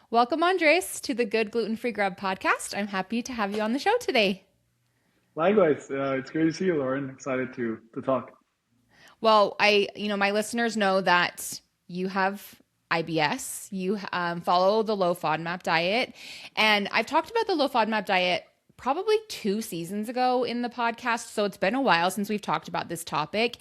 Welcome, Andrés, to the Good Gluten-Free Grub Podcast. I'm happy to have you on the show today. Likewise, it's great to see you, Lauren. Excited to talk. Well, my listeners know that you have IBS. You follow the low FODMAP diet, and I've talked about the low FODMAP diet probably 2 seasons ago in the podcast. So it's been a while since we've talked about this topic.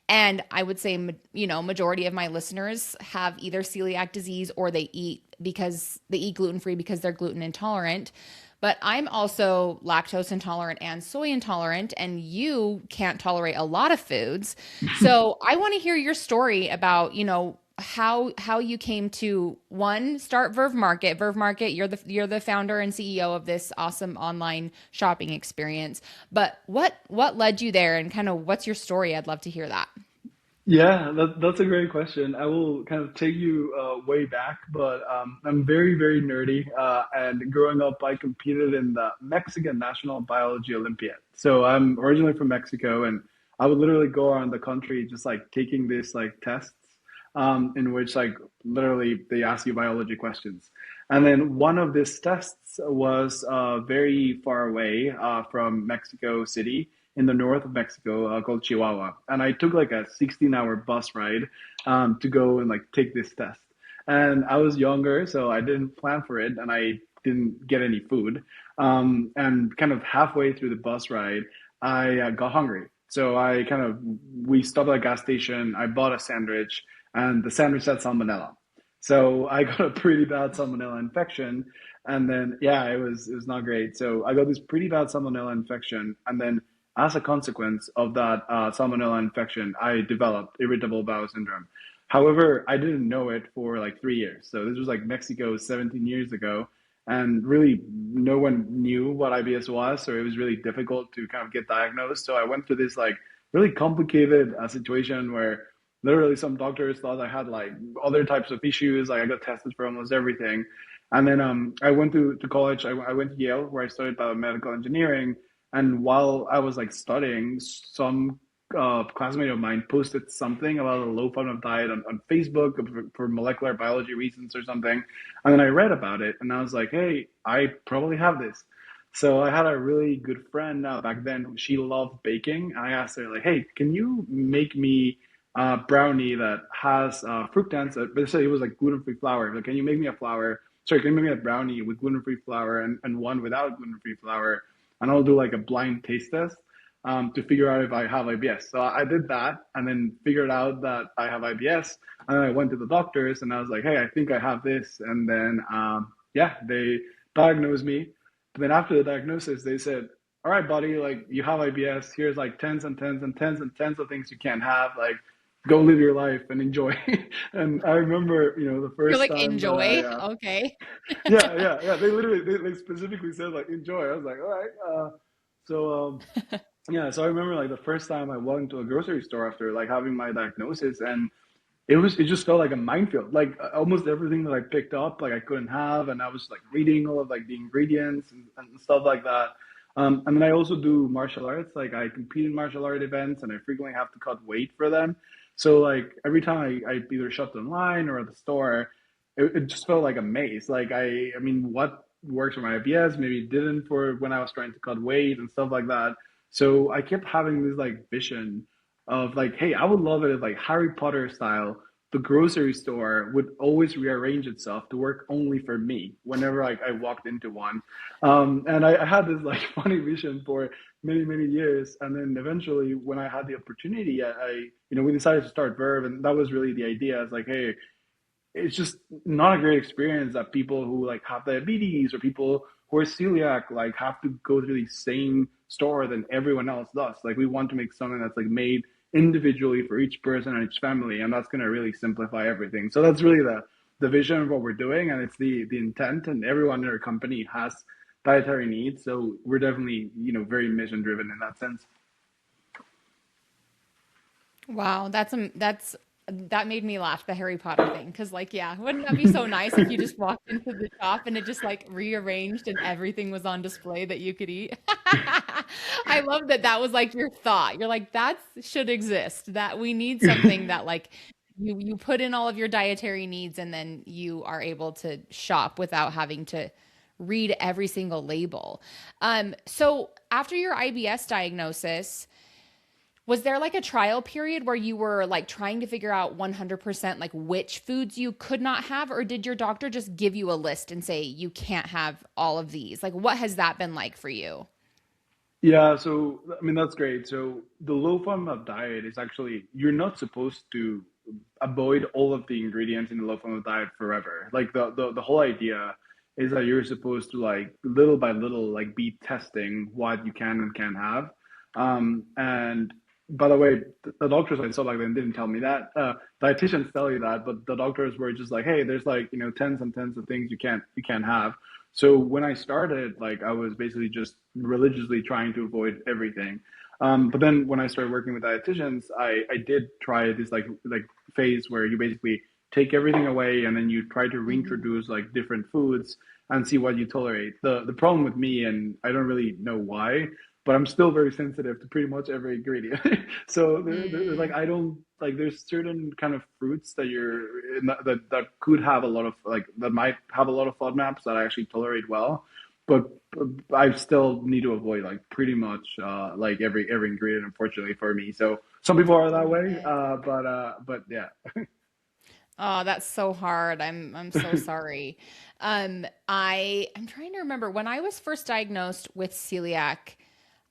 And I would say, majority of my listeners have either celiac disease or they eat gluten-free because they're gluten intolerant. But I'm also lactose intolerant and soy intolerant, and you can't tolerate a lot of foods. So I want to hear your story about, how you came to start Verve Market. Verve Market, you're the founder and CEO of this awesome online shopping experience. But what led you there, and kind of what's your story? I'd love to hear that. Yeah, that's a great question. I will kind of take you way back, but I'm very, very nerdy. And growing up, I competed in the Mexican National Biology Olympiad. So I'm originally from Mexico, and I would literally go around the country just like taking these like tests, in which like literally they ask you biology questions. And then one of these tests was very far away from Mexico City in the north of Mexico called Chihuahua. And I took like a 16-hour bus ride to go and like take this test. And I was younger, so I didn't plan for it and I didn't get any food. And kind of halfway through the bus ride, I got hungry. So we stopped at a gas station. I bought a sandwich and the sandwich had salmonella. So I got a pretty bad salmonella infection. And then, yeah, it was not great. So I got this pretty bad salmonella infection. And then as a consequence of that salmonella infection, I developed irritable bowel syndrome. However, I didn't know it for like 3 years. So this was like Mexico 17 years ago. And really, no one knew what IBS was. So it was really difficult to kind of get diagnosed. So I went through this like really complicated situation where literally some doctors thought I had like other types of issues. Like I got tested for almost everything. And then I went to college. I went to Yale where I studied biomedical engineering. And while I was like studying, some classmate of mine posted something about a low FODMAP diet on Facebook for molecular biology reasons or something. And then I read about it and I was like, hey, I probably have this. So I had a really good friend back then. She loved baking. I asked her like, hey, can you make me a brownie that has fructans? But it was like gluten-free flour. Like, can you make me a flour? Sorry, can you make me a brownie with gluten-free flour and one without gluten-free flour? And I'll do like a blind taste test to figure out if I have IBS. So I did that and then figured out that I have IBS. And then I went to the doctors and I was like, hey, I think I have this. And then, yeah, they diagnosed me. But then after the diagnosis, they said, all right, buddy, like you have IBS. Here's like tens and tens and tens and tens of things you can't have. Like, go live your life and enjoy. And I remember, the You're first like, time that enjoy. Okay. yeah. They specifically said like enjoy. I was like, all right. So yeah, so I remember like the first time I walked into a grocery store after like having my diagnosis, and it just felt like a minefield. Like almost everything that I picked up, like I couldn't have, and I was like reading all of like the ingredients and stuff like that. And then I also do martial arts. Like I compete in martial art events, and I frequently have to cut weight for them. So like every time I either shopped online or at the store, it just felt like a maze. Like I mean, what works for my IBS maybe didn't for when I was trying to cut weight and stuff like that. So I kept having this like vision of like, hey, I would love it if like Harry Potter style, the grocery store would always rearrange itself to work only for me whenever like I walked into one. And I had this like funny vision for many, many years. And then eventually when I had the opportunity, we decided to start Verve, and that was really the idea. It's like, hey, it's just not a great experience that people who like have diabetes or people who are celiac like have to go through the same store than everyone else does. Like we want to make something that's like made individually for each person and each family, and that's going to really simplify everything. So that's really the vision of what we're doing, and it's the intent. And everyone in our company has dietary needs, so we're definitely very mission driven in that sense. Wow, that made me laugh, the Harry Potter thing. Because, like, yeah, wouldn't that be so nice if you just walked into the shop and it just like rearranged and everything was on display that you could eat? I love that that was like your thought. You're like, that should exist. That we need something that like you put in all of your dietary needs and then you are able to shop without having to read every single label. So after your IBS diagnosis, was there like a trial period where you were like trying to figure out 100% like which foods you could not have, or did your doctor just give you a list and say you can't have all of these? Like what has that been like for you? Yeah, so I mean that's great. So the low FODMAP diet is actually you're not supposed to avoid all of the ingredients in the low FODMAP diet forever. Like the whole idea is that you're supposed to like little by little like be testing what you can and can't have. And by the way, the doctors I saw back then didn't tell me that. Dietitians tell you that, but the doctors were just like, hey, there's like tens and tens of things you can't have. So when I started, like I was basically just religiously trying to avoid everything. But then when I started working with dietitians, I did try this like phase where you basically take everything away and then you try to Mhm. reintroduce like different foods and see what you tolerate. The problem with me, and I don't really know why, but I'm still very sensitive to pretty much every ingredient. So like Mm. I don't like there's certain kind of fruits that that could have a lot of like that might have a lot of FODMAPs that I actually tolerate well, but I still need to avoid like pretty much like every ingredient unfortunately for me. So some people are that way, Yeah. but yeah. Oh, that's so hard. I'm so sorry. I'm trying to remember when I was first diagnosed with celiac,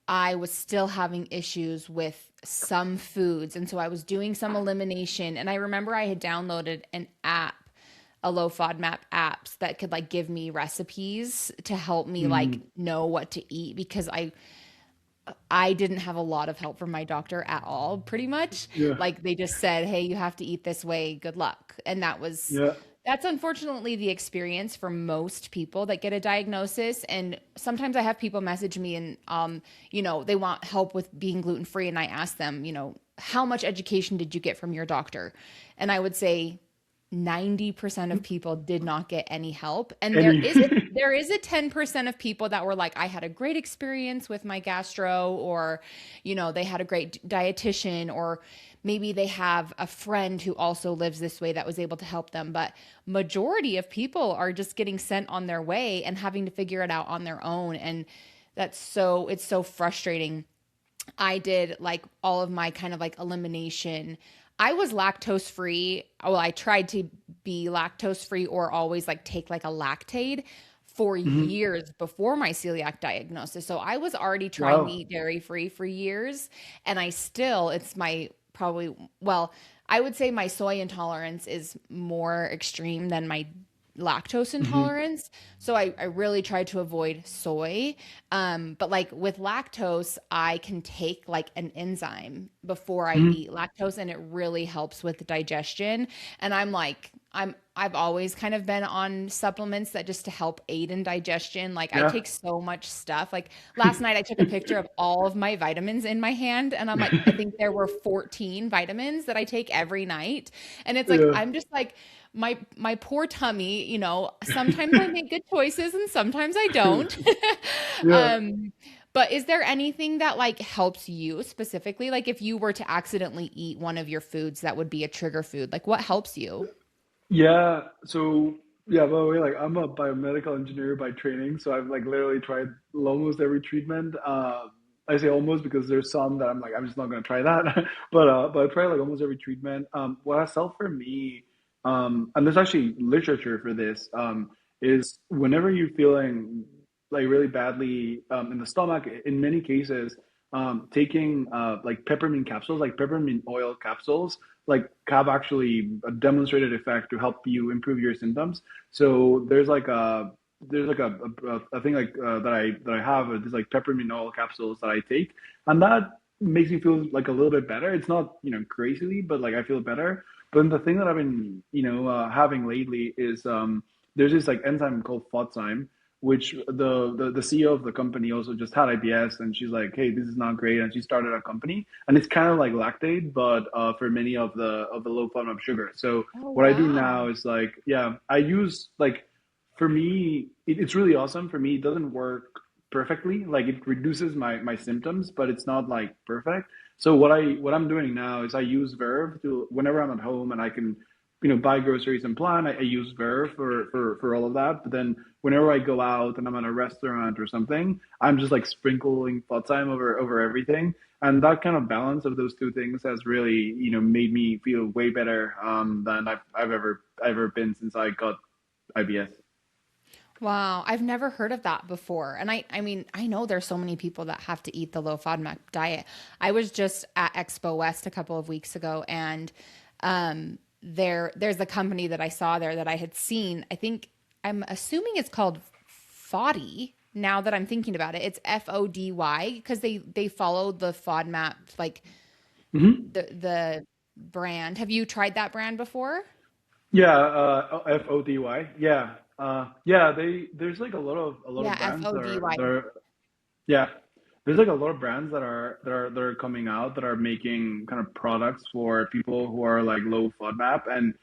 I was still having issues with some foods, and so I was doing some elimination. And I remember I had downloaded an app, a low FODMAP apps that could like give me recipes to help me like Mm, know what to eat because I didn't have a lot of help from my doctor at all, pretty much. yeah, Like they just said, "Hey, you have to eat this way. Good luck." And yeah, that's unfortunately the experience for most people that get a diagnosis. And sometimes I have people message me and they want help with being gluten-free and I ask them, how much education did you get from your doctor? And I would say 90% of people did not get any help, and there any, is a there is a 10% of people that were like, I had a great experience with my gastro, or they had a great dietitian, or maybe they have a friend who also lives this way that was able to help them. But majority of people are just getting sent on their way and having to figure it out on their own, and it's so frustrating. I did like all of my kind of like elimination. I was lactose free. Well, I tried to be lactose free or always like take like a lactate for Mhm. years before my celiac diagnosis. So I was already trying to Wow. eat dairy free for years. And it's my probably, well, I would say my soy intolerance is more extreme than my lactose Hmm. intolerance. So I really try to avoid soy. But like with lactose, I can take like an enzyme before I Hmm. eat lactose and it really helps with digestion. And I've always kind of been on supplements that just to help aid in digestion. Like I Yeah. take so much stuff. Like last night I took a picture of all of my vitamins in my hand and I'm like, I think there were 14 vitamins that I take every night. And it's like Yeah. I'm just like my poor tummy, sometimes I make good choices and sometimes I don't. Yeah. um, but is there anything that like helps you specifically? Like if you were to accidentally eat one of your foods that would be a trigger food, like what helps you? Yeah. So yeah, by the way, like I'm a biomedical engineer by training, so I've like literally tried almost every treatment. I say almost because there's some that I'm like I'm just not gonna try that, but I try like almost every treatment. What has helped for me, and there's actually literature for this, is whenever you're feeling like really badly in the stomach, in many cases, taking like peppermint capsules, like peppermint oil capsules like have actually a demonstrated effect to help you improve your symptoms. So there's like a thing like that I have these like peppermint oil capsules that I take, and that makes me feel like a little bit better. It's not crazily, but like I feel better. But then the thing that I've been having lately is there's this like enzyme called FODMAP, which the CEO of the company also just had IBS, and she's like, hey, this is not great, and she started a company, and it's kind of like lactate, but for many of the low FODMAP sugar. So Oh, what I do wow. now is like, yeah, I use like for me, it's really awesome. For me, it doesn't work perfectly. Like it reduces my symptoms, but it's not like perfect. So what I'm doing now is I use Verve to whenever I'm at home and I can, buy groceries and plan. I use Verve for all of that. But then whenever I go out and I'm at a restaurant or something, I'm just like sprinkling FODMAP over everything. And that kind of balance of those two things has really, made me feel way better than I've ever been since I got IBS. Wow, I've never heard of that before. And I mean, I know there's so many people that have to eat the low FODMAP diet. I was just at Expo West a couple of weeks ago, and there's a company that I saw there that I had seen. I think I'm assuming it's called Fody. Now that I'm thinking about it, it's FODY because they follow the FODMAP, like the brand. Have you tried that brand before? Yeah, FODY. Yeah. Yeah, there's like a lot of Yeah, brands that are FODY. that are yeah. There's like a lot of brands that are coming out that are making kind of products for people who are like low FODMAP. And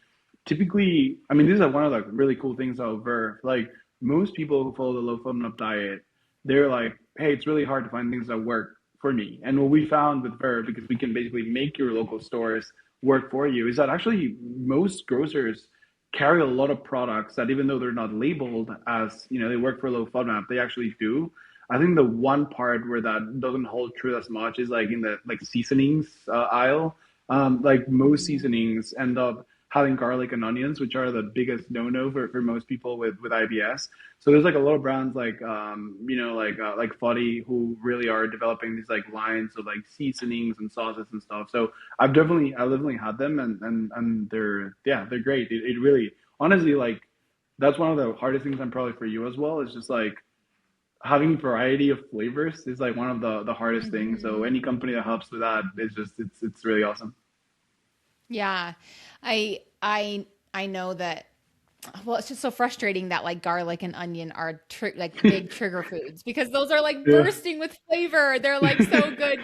typically, I mean, these are one of the really cool things about Verve. Like most people who follow the low FODMAP diet, they're like, hey, it's really hard to find things that work for me. And what we found with Verve, because we can basically make your local stores work for you, is that actually most grocers carry a lot of products that even though they're not labeled as, they work for low FODMAP, they actually do. I think the one part where that doesn't hold true as much is like in the like seasonings aisle. Like most seasonings end up having garlic and onions, which are the biggest no-no for most people with IBS. So there's like a lot of brands like like Foddy who really are developing these like lines of like seasonings and sauces and stuff. So I definitely had them, and they're great. It really honestly, like that's one of the hardest things, and probably for you as well, is just like having variety of flavors is like one of the hardest things. So Mhm. any company that helps with that is just it's really awesome. Yeah. I know that, well, it's just so frustrating that like garlic and onion are like big trigger foods because those are like Yeah. bursting with flavor. They're like so good.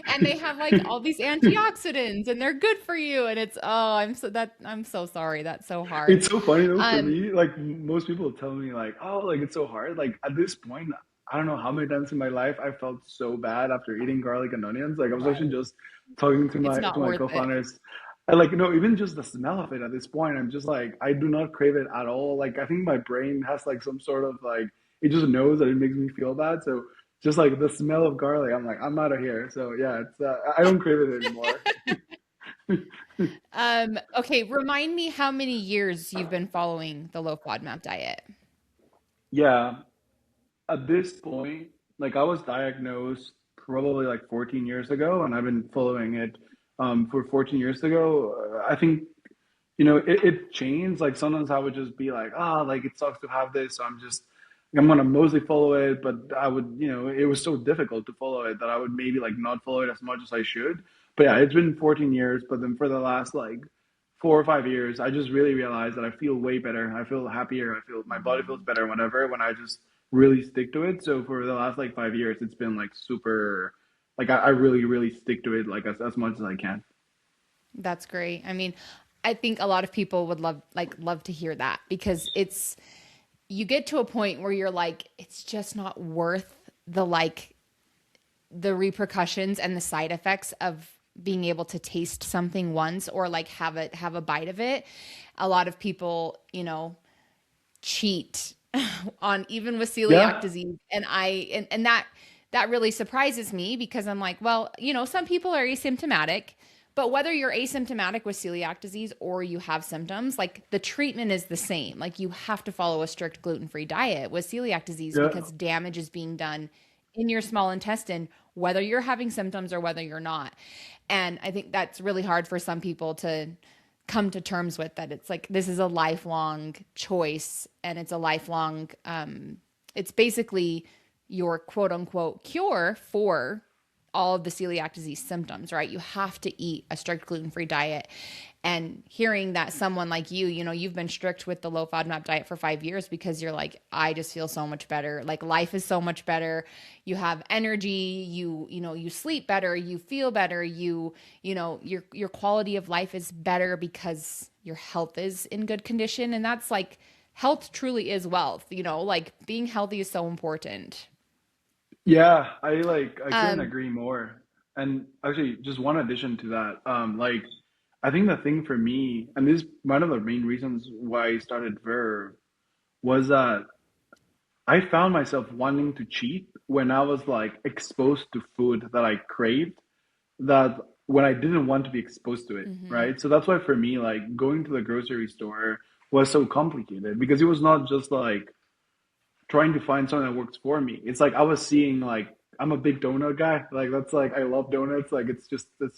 And they have like all these antioxidants and they're good for you. And it's, oh, I'm so sorry. That's so hard. It's so funny though for Um, me. Like most people tell me like, oh, like it's so hard. Like at this point, I don't know how many times in my life I felt so bad after eating garlic and onions. Like I was actually just talking to it's my not worth it. co-founders. And like, even just the smell of it at this point, I'm just like, I do not crave it at all. Like I think my brain has like some sort of like, it just knows that it makes me feel bad. So just like the smell of garlic, I'm like, I'm out of here. So yeah, I don't crave it anymore. Okay. Remind me how many years you've been following the low FODMAP diet. Yeah. At this point, like I was diagnosed probably like 14 years ago, and I've been following it for 14 years ago. I think, it changed. Like sometimes I would just be like, like it sucks to have this, so I'm gonna mostly follow it. But I would, it was so difficult to follow it that I would maybe like not follow it as much as I should. But yeah, it's been 14 years. But then for the last like 4 or 5 years, I just really realized that I feel way better. I feel happier. I feel my body feels better whenever when I just really stick to it. So for the last like 5 years, it's been like super, like I really really stick to it like as much as I can. That's great. I mean, I think a lot of people would love to hear that because you get to a point where you're like, it's just not worth the repercussions and the side effects of being able to taste something once or like have a bite of it. A lot of people, cheat on even with celiac Yeah, disease. And that really surprises me because I'm like, well, some people are asymptomatic, but whether you're asymptomatic with celiac disease or you have symptoms, like the treatment is the same. Like you have to follow a strict gluten-free diet with celiac disease yeah. because damage is being done in your small intestine, whether you're having symptoms or whether you're not. And I think that's really hard for some people to come to terms with, that it's like this is a lifelong choice and it's a lifelong it's basically your quote unquote cure for all of the celiac disease symptoms, right? You have to eat a strict gluten-free diet. And hearing that someone like you've been strict with the low FODMAP diet for 5 years because you're like, I just feel so much better. Like life is so much better. You have energy, you sleep better, you feel better, your quality of life is better because your health is in good condition. And that's like health truly is wealth, like being healthy is so important. Yeah, I couldn't Um, agree more. And actually, just one addition to that, I think the thing for me, and this is one of the main reasons why I started Verve, was that I found myself wanting to cheat when I was like exposed to food that I craved, that when I didn't want to be exposed to it, mhm. right? So that's why for me, like going to the grocery store was so complicated because it was not just like trying to find something that works for me. It's like I was seeing like I'm a big donut guy. Like that's like I love donuts. Like it's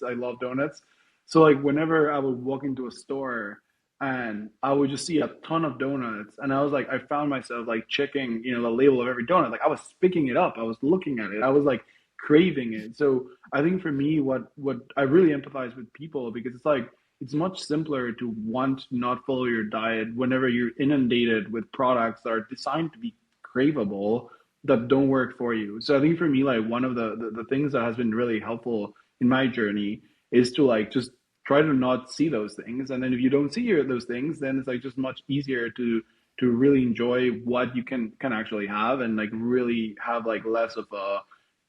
I love donuts. So like whenever I would walk into a store and I would just see a ton of donuts and I was like I found myself like checking, the label of every donut. Like I was picking it up. I was looking at it. I was like craving it. So I think for me what I really empathize with people because it's like it's much simpler to want to not follow your diet whenever you're inundated with products that are designed to be craveable that don't work for you. So I think for me, like one of the things that has been really helpful in my journey is to like just try to not see those things. And then if you don't see those things, then it's like just much easier to really enjoy what you can actually have and like really have like less of a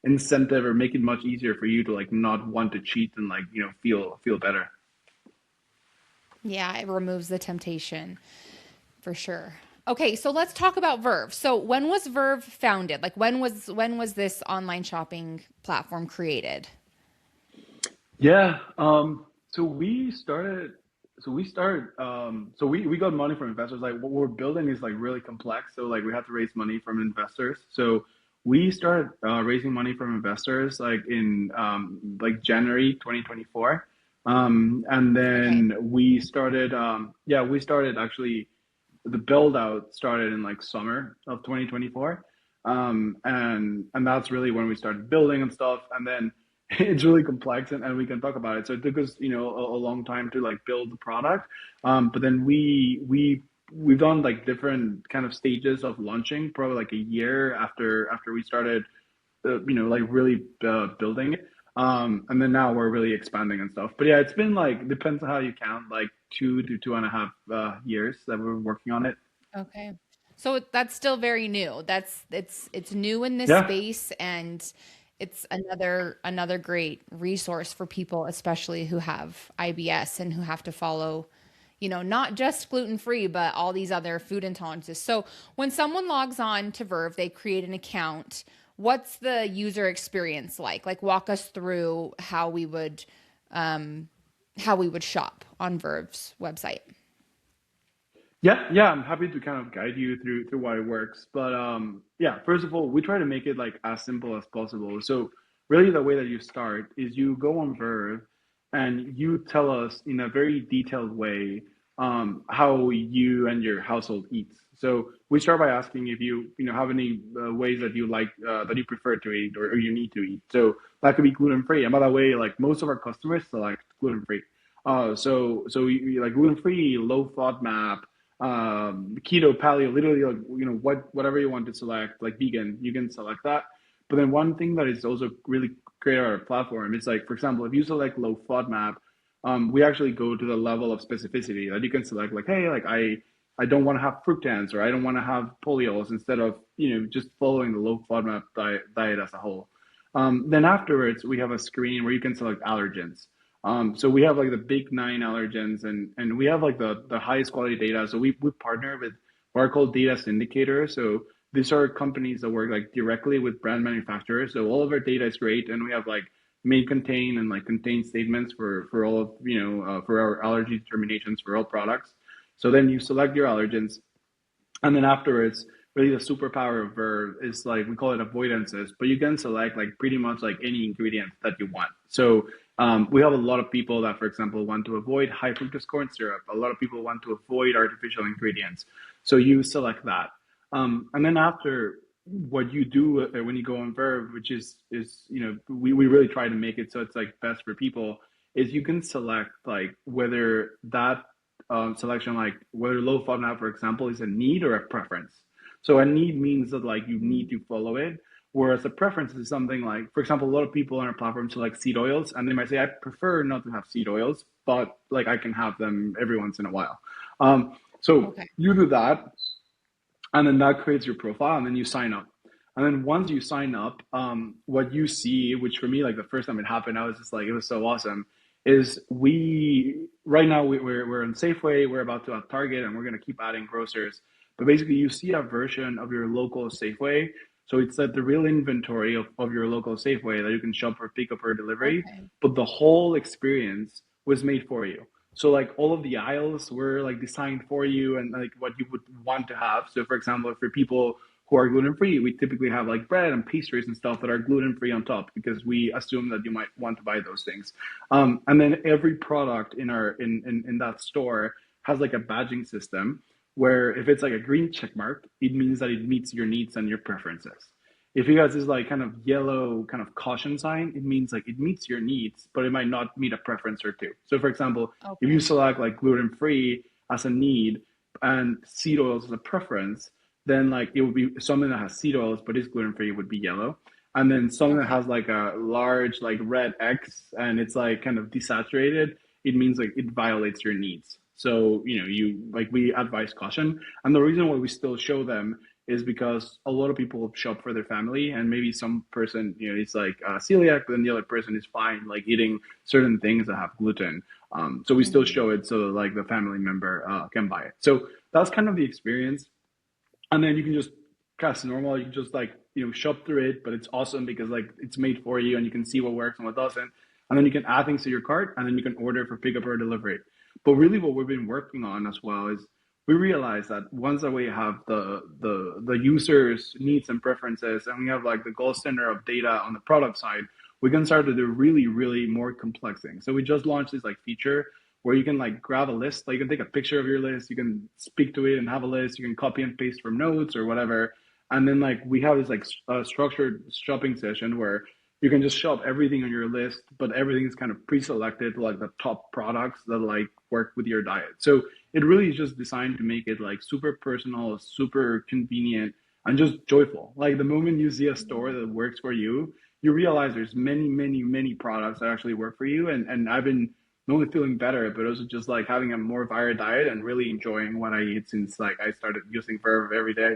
incentive or make it much easier for you to like not want to cheat and like feel better. Yeah, it removes the temptation for sure. Okay, so let's talk about Verve. So when was Verve founded? Like when was this online shopping platform created? Yeah. So we started. So we got money from investors. Like what we're building is like really complex. So like we had to raise money from investors. So we started raising money from investors like in like January 2024. And Okay. then we started. Yeah, we started actually. The build out started in like summer of 2024. And that's really when we started building and stuff. And then it's really complex and we can talk about it. So it took us, a long time to like build the product. But then we've done like different kind of stages of launching, probably like a year after we started, like really building it. And then now we're really expanding and stuff. But yeah, it's been like depends on how you count, like 2 to 2.5 years that we're working on it. Okay. So that's still very new. It's new in this Yeah, space, and it's another great resource for people, especially who have IBS and who have to follow, not just gluten-free, but all these other food intolerances. So when someone logs on to Verve, they create an account. What's the user experience like? Like walk us through um how we would shop on Verve's website. yeah. I'm happy to kind of guide you through why it works. But yeah, first of all, we try to make it like as simple as possible. So really, the way that you start is you go on Verve, and you tell us in a very detailed way how you and your household eats. So we start by asking if you have any ways that you like that you prefer to eat or you need to eat. So that could be gluten free. And by the way, like most of our customers select gluten free. So we like gluten free, low FODMAP, keto, paleo, literally like whatever you want to select, like vegan, you can select that. But then one thing that is also really great on our platform is like, for example, if you select low FODMAP, we actually go to the level of specificity that you can select, like, hey, like I don't want to have fructans or I don't want to have polyols instead of just following the low FODMAP diet as a whole. Then afterwards, we have a screen where you can select allergens. So we have like the big nine allergens and we have like the highest quality data. So we partner with what are called data syndicators. So these are companies that work like directly with brand manufacturers. So all of our data is great, and we have like may contain and like contain statements for all of for our allergy determinations for all products. So then you select your allergens, and then afterwards, really the superpower of Verve is like we call it avoidances, but you can select like pretty much like any ingredient that you want. So we have a lot of people that, for example, want to avoid high fructose corn syrup. A lot of people want to avoid artificial ingredients. So you select that, and then after what you do when you go on Verve, which is we really try to make it so it's like best for people, is you can select like whether that selection, like whether low FODMAP, for example, is a need or a preference. So a need means that like you need to follow it, whereas a preference is something like, for example, a lot of people on our platform select seed oils, and they might say, I prefer not to have seed oils, but like I can have them every once in a while. So Okay. you do that, and then that creates your profile, and then you sign up. And then once you sign up, what you see, which for me, like the first time it happened, I was just like, it was so awesome. Is we right now we're in Safeway, we're about to have Target, and we're gonna keep adding grocers. But basically, you see a version of your local Safeway. So it's like the real inventory of your local Safeway that you can shop for pickup or delivery. Okay. But the whole experience was made for you. So like all of the aisles were like designed for you and like what you would want to have. So for example, for people who are gluten free, we typically have like bread and pastries and stuff that are gluten free on top because we assume that you might want to buy those things. And then every product in our in that store has like a badging system where if it's like a green check mark, it means that it meets your needs and your preferences. If you guys is like kind of yellow kind of caution sign, it means like it meets your needs, but it might not meet a preference or two. So for example, if you Okay. select like gluten free as a need and seed oils as a preference, then like it would be something that has seed oils but is gluten free would be yellow. And then something that Okay. has like a large like red X and it's like kind of desaturated, it means like it violates your needs. So, you know, you like we advise caution. And the reason why we still show them is because a lot of people shop for their family and maybe some person, you know, it's like celiac, but then the other person is fine, like eating certain things that have gluten. So we still Hmm. show it so like the family member can buy it. So that's kind of the experience. And then you can just cast normal. You can just like, you know, shop through it, but it's awesome because like it's made for you and you can see what works and what doesn't. And then you can add things to your cart and then you can order for pickup or delivery. But really what we've been working on as well is we realize that once that we have the users needs and preferences and we have like the gold standard of data on the product side, we can start to do really really more complex things. So we just launched this like feature where you can like grab a list, like you can take a picture of your list, you can speak to it and have a list, you can copy and paste from notes or whatever. And then like we have this like structured shopping session where you can just shop everything on your list, but everything is kind of pre-selected to like the top products that like work with your diet. So it really is just designed to make it like super personal, super convenient, and just joyful. Like the moment you see a store that works for you, you realize there's many products that actually work for you. And I've been not only feeling better, but also just like having a more varied diet and really enjoying what I eat since like I started using Verve every day.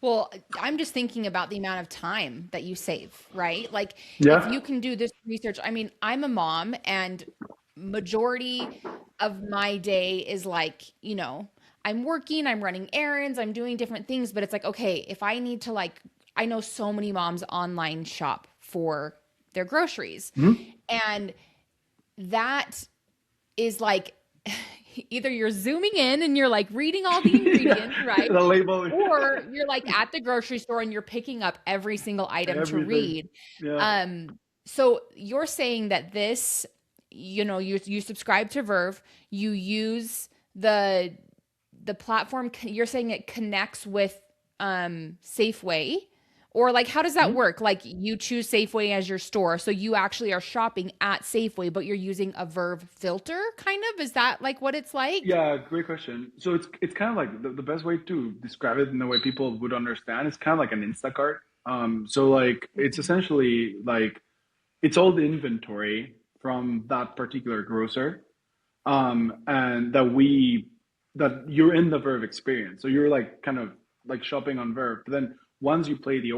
Well, I'm just thinking about the amount of time that you save, right? Like if Yeah. you can do this research, I mean, I'm a mom and majority of my day is like, I'm working, I'm running errands, I'm doing different things, but it's like, okay, if I need to like I know so many moms online shop for their groceries. Mhm. And that is like either you're zooming in and you're like reading all the Yeah. ingredients, right? The label, Or you're like at the grocery store and you're picking up every single item to everything. read. Yeah. So you're saying that this, you subscribe to Verve, you use the platform, you're saying it connects with Safeway, or like how does that Mhm. work? Like you choose Safeway as your store, so you actually are shopping at Safeway, but you're using a Verve filter, kind of? Is that like what it's like? Yeah, great question. So it's kind of like the best way to describe it in the way people would understand. It's kind of like an Instacart. So like it's Mhm. essentially like it's all the inventory from that particular grocer, and that you're in the Verve experience. So you're like kind of like shopping on Verve. But then once you place the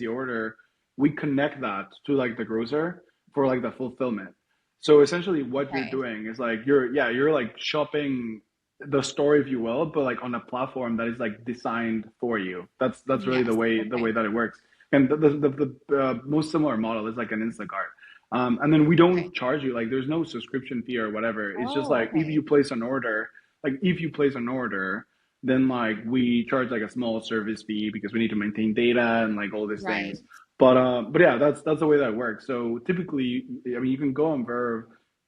order, we connect that to like the grocer for like the fulfillment. So essentially, what you're Okay. doing is like you're like shopping the store, if you will, but like on a platform that is like designed for you. That's really Yes. the way Okay. that it works. And the most similar model is like an Instacart. And then we Okay. don't charge you like there's no subscription fee or whatever. It's just Oh, like okay. if you place an order, then like we charge like a small service fee because we need to maintain data and like all these Right. things. But yeah, that's the way that works. So typically, I mean, you can go on Verve,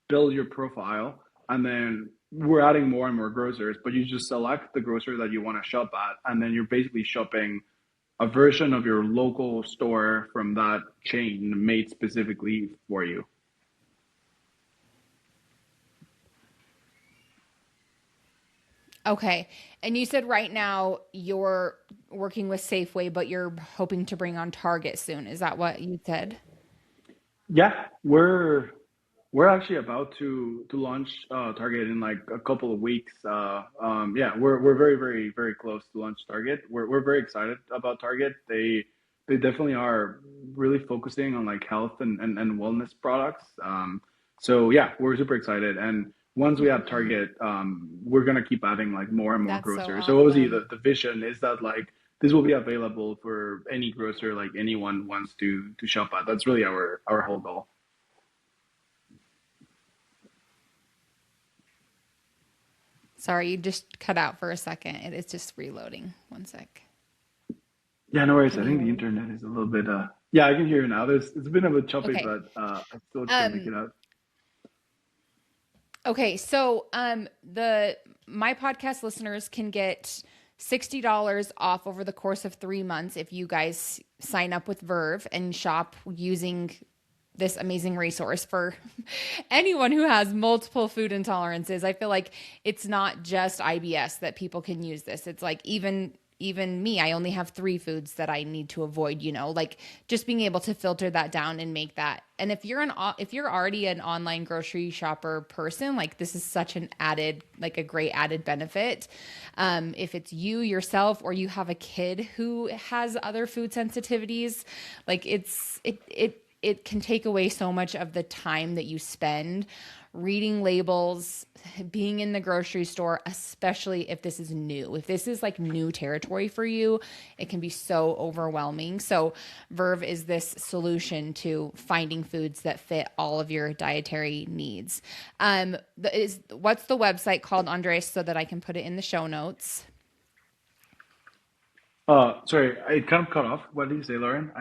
build your profile, and then we're adding more and more grocers. But you just select the grocer that you want to shop at, and then you're basically shopping a version of your local store from that chain made specifically for you. Okay. And you said right now you're working with Safeway, but you're hoping to bring on Target soon. Is that what you said? Yeah, We're actually about to launch Target in like a couple of weeks. Yeah, we're very very close to launch Target. We're very excited about Target. They definitely are really focusing on like health and wellness products. So yeah, we're super excited. And once we have Mhm. Target, we're gonna keep adding like more and more That's so grocers. So obviously awesome. the vision is that like this will be available for any grocer, like anyone wants to shop at. That's really our whole goal. Sorry, you just cut out for a second. It is just reloading. One sec. Yeah, no worries. Can I you think hear the me? internet is a little bit yeah, I can hear you now. It's been a bit choppy, Okay. but I still can make Um, it out. okay, so the my podcast listeners can get $60 off over the course of 3 months if you guys sign up with Verve and shop using this amazing resource for anyone who has multiple food intolerances. I feel like it's not just IBS that people can use this. It's like even me, I only have 3 foods that I need to avoid, like just being able to filter that down and make that. And if you're already an online grocery shopper person, like this is such an added, like a great added benefit. If it's you yourself or you have a kid who has other food sensitivities, like it can take away so much of the time that you spend reading labels, being in the grocery store, especially if this is new. If this is like new territory for you, it can be so overwhelming. So, Verve is this solution to finding foods that fit all of your dietary needs. What's the website called, Andres, so that I can put it in the show notes? Sorry, I kind of cut off. What did you say, Lauren?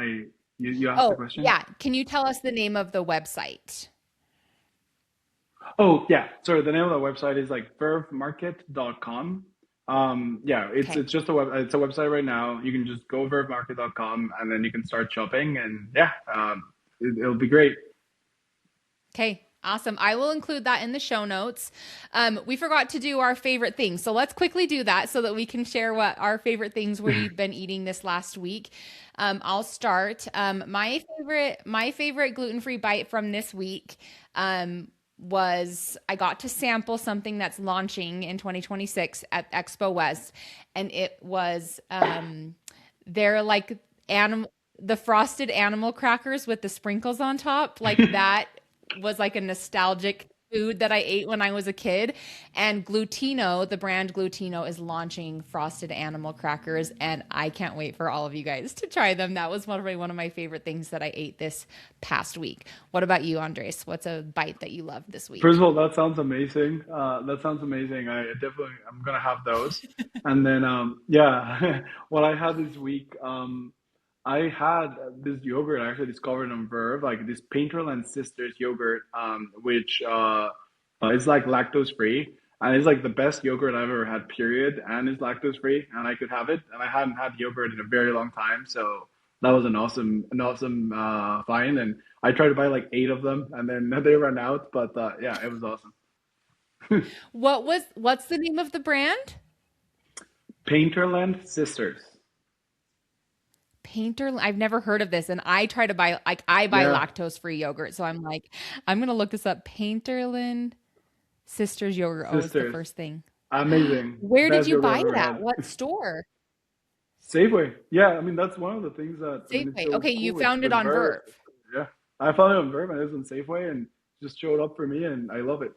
You asked the Oh, question? yeah. Can you tell us the name of the website? Oh, yeah. Sorry, the name of the website is like vervemarket.com. Yeah, Okay. it's just it's a website right now. You can just go vervemarket.com and then you can start shopping and yeah, it'll be great. Okay, awesome. I will include that in the show notes. We forgot to do our favorite things. So let's quickly do that so that we can share what our favorite things we've been eating this last week. I'll start. My favorite gluten-free bite from this week was I got to sample something that's launching in 2026 at Expo West, and it was they're like animal the frosted animal crackers with the sprinkles on top, like that was like a nostalgic food that I ate when I was a kid. And Glutino, the brand Glutino, is launching frosted animal crackers, and I can't wait for all of you guys to try them. That was one of my favorite things that I ate this past week. What about you, Andres? What's a bite that you loved this First week? of all, that sounds amazing. That sounds amazing. I'm gonna have those. And then yeah, what I had this week, I had this yogurt I actually discovered on Verve, like this Painterland Sisters yogurt, which is like lactose free, and it's like the best yogurt I've ever had. Period, and it's lactose free, and I could have it. And I hadn't had yogurt in a very long time, so that was an awesome find. And I tried to buy like 8 of them, and then they ran out. But yeah, it was awesome. What's the name of the brand? Painterland Sisters. Painter, I've never heard of this, and I try to buy like I buy Yeah, lactose free yogurt, so I'm like, I'm gonna look this up. Painterland Sisters yogurt. Oh, it's the Sisters. first thing. Amazing. Where did Best you yogurt buy I've ever it at? had. What store? Safeway. Yeah, I mean that's one of the things that I mean it's Safeway. so Okay, you cool with found it on Verve. Verve. Yeah, I found it on Verve and it was on Safeway and just showed up for me and I love it.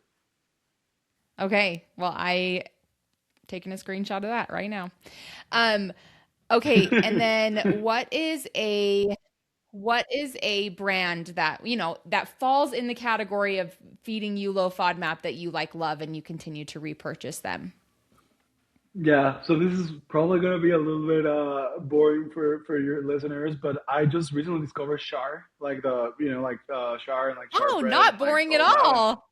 Okay, well, I taking a screenshot of that right now. Um, okay, and then what is a brand that that falls in the category of feeding you low FODMAP that you like love and you continue to repurchase them? Yeah, so this is probably gonna be a little bit boring for your listeners, but I just recently discovered Char, like the like Char and like Char Oh, bread and not like boring at all that. all.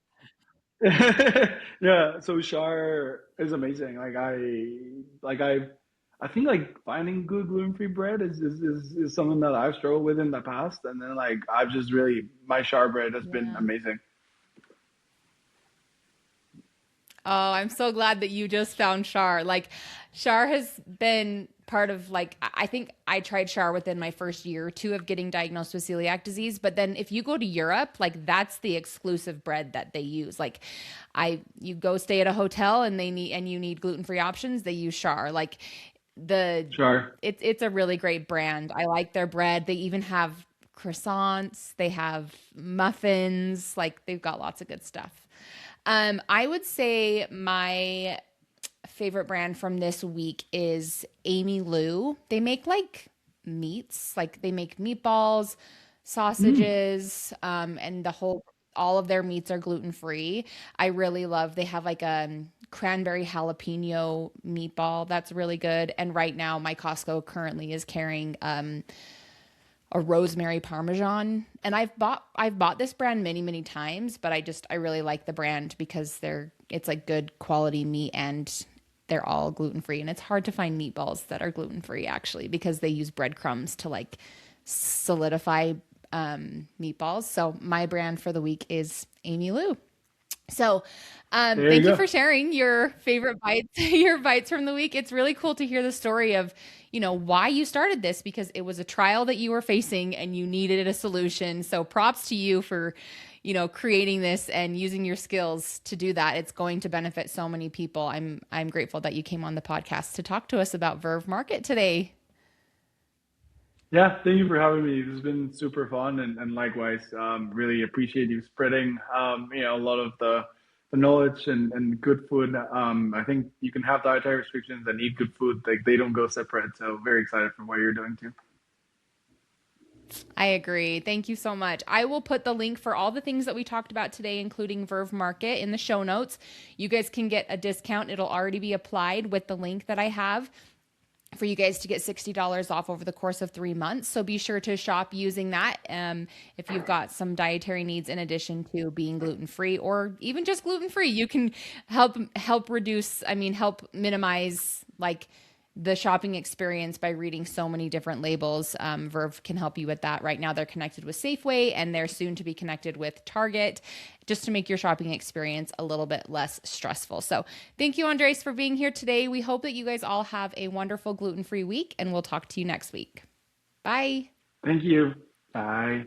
Yeah, so Char is amazing. I think like finding good gluten-free bread is something that I've struggled with in the past, and then like I've just really my Char bread has been Yeah. amazing. Oh, I'm so glad that you just found Char. Like, Char has been part of like I think I tried Char within my first year or two of getting diagnosed with celiac disease. But then if you go to Europe, like that's the exclusive bread that they use. Like, you go stay at a hotel and you need gluten-free options, they use Char. Like the Sure. it's a really great brand. I like their bread. They even have croissants. They have muffins. Like they've got lots of good stuff. I would say my favorite brand from this week is Amy Lou. They make like meats, like they make meatballs, Mm. sausages, and all of their meats are gluten free. I really love. They have like a cranberry jalapeno meatball that's really good. And right now, my Costco currently is carrying a rosemary parmesan, and I've bought this brand many times, but I really like the brand because it's like good quality meat, and they're all gluten free, and it's hard to find meatballs that are gluten free actually because they use breadcrumbs to like solidify meatballs. So my brand for the week is Amy Lou. So, There you thank you go. for sharing your favorite bites, your bites from the week. It's really cool to hear the story of, why you started this because it was a trial that you were facing and you needed a solution. So, props to you for, creating this and using your skills to do that. It's going to benefit so many people. I'm grateful that you came on the podcast to talk to us about Verve Market today. Yeah, thank you for having me. This has been super fun, and likewise, really appreciate you spreading, a lot of the knowledge and good food. I think you can have dietary restrictions and eat good food; like they don't go separate. So very excited for what you're doing too. I agree. Thank you so much. I will put the link for all the things that we talked about today, including Verve Market, in the show notes. You guys can get a discount. It'll already be applied with the link that I have for you guys to get $60 off over the course of 3 months. So be sure to shop using that if you've got some dietary needs in addition to being gluten free or even just gluten free. You can help minimize like the shopping experience by reading so many different labels. Verve can help you with that. Right now, they're connected with Safeway and they're soon to be connected with Target just to make your shopping experience a little bit less stressful. So, thank you, Andres, for being here today. We hope that you guys all have a wonderful gluten free week and we'll talk to you next week. Bye. Thank you. Bye.